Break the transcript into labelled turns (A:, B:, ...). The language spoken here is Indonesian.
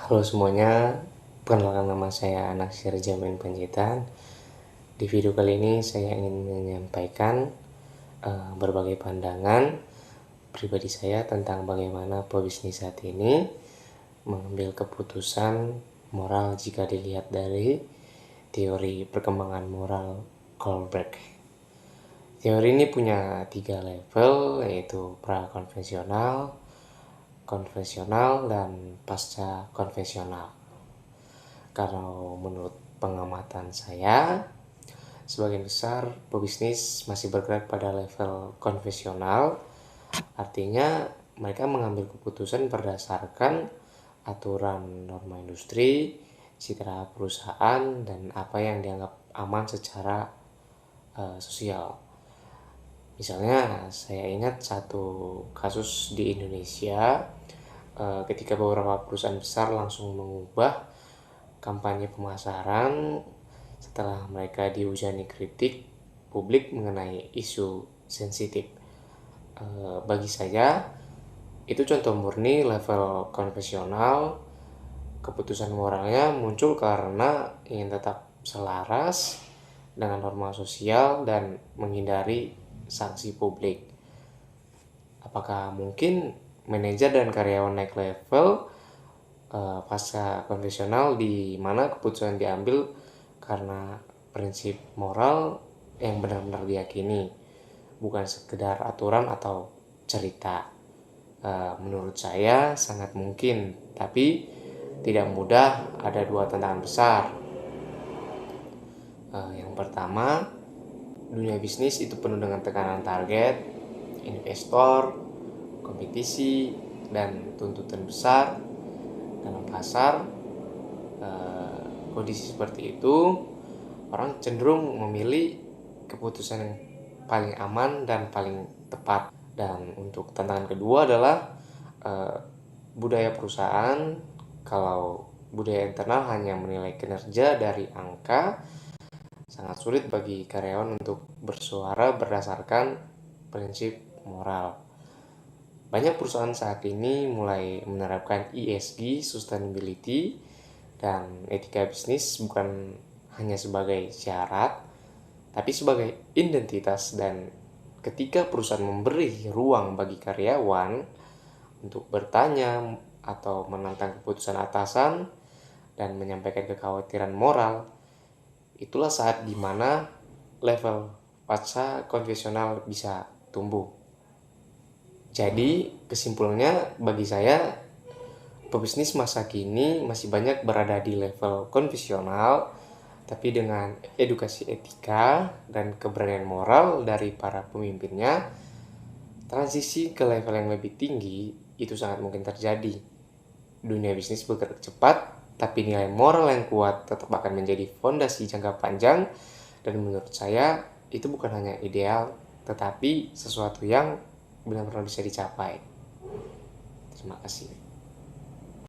A: Halo semuanya, perkenalkan nama saya Anaksir Jamin Panjaitan. Di video kali ini saya ingin menyampaikan berbagai pandangan pribadi saya tentang bagaimana pebisnis saat ini mengambil keputusan moral jika dilihat dari teori perkembangan moral Kohlberg. Teori ini punya 3 level, yaitu pra-konvensional, konvensional, dan pasca konvensional. Kalau menurut pengamatan saya, sebagian besar pebisnis masih bergerak pada level konvensional, artinya mereka mengambil keputusan berdasarkan aturan norma industri, citra perusahaan, dan apa yang dianggap aman secara sosial. Misalnya, saya ingat satu kasus di Indonesia ketika beberapa perusahaan besar langsung mengubah kampanye pemasaran setelah mereka dihujani kritik publik mengenai isu sensitif. Bagi saya, itu contoh murni level konvensional. Keputusan moralnya muncul karena ingin tetap selaras dengan norma sosial dan menghindari sanksi publik. Apakah mungkin manajer dan karyawan naik level pasca konvensional, di mana keputusan diambil karena prinsip moral yang benar-benar diyakini, bukan sekedar aturan atau cerita? Menurut saya sangat mungkin, tapi tidak mudah. Ada 2 tantangan besar. Yang pertama, dunia bisnis itu penuh dengan tekanan target, investor, kompetisi, dan tuntutan besar dalam pasar. Kondisi seperti itu, orang cenderung memilih keputusan yang paling aman dan paling tepat. Dan untuk tantangan kedua adalah budaya perusahaan. Kalau budaya internal hanya menilai kinerja dari angka, sangat sulit bagi karyawan untuk bersuara berdasarkan prinsip moral. Banyak perusahaan saat ini mulai menerapkan ESG, sustainability, dan etika bisnis bukan hanya sebagai syarat, tapi sebagai identitas. Dan ketika perusahaan memberi ruang bagi karyawan untuk bertanya atau menantang keputusan atasan dan menyampaikan kekhawatiran moral, itulah saat dimana level pasca konvensional bisa tumbuh. Jadi kesimpulannya, bagi saya pebisnis masa kini masih banyak berada di level konvensional, tapi dengan edukasi etika dan keberanian moral dari para pemimpinnya, transisi ke level yang lebih tinggi itu sangat mungkin terjadi. Dunia bisnis bergerak cepat, tapi nilai moral yang kuat tetap akan menjadi fondasi jangka panjang. Dan menurut saya, itu bukan hanya ideal, tetapi sesuatu yang benar-benar bisa dicapai. Terima kasih.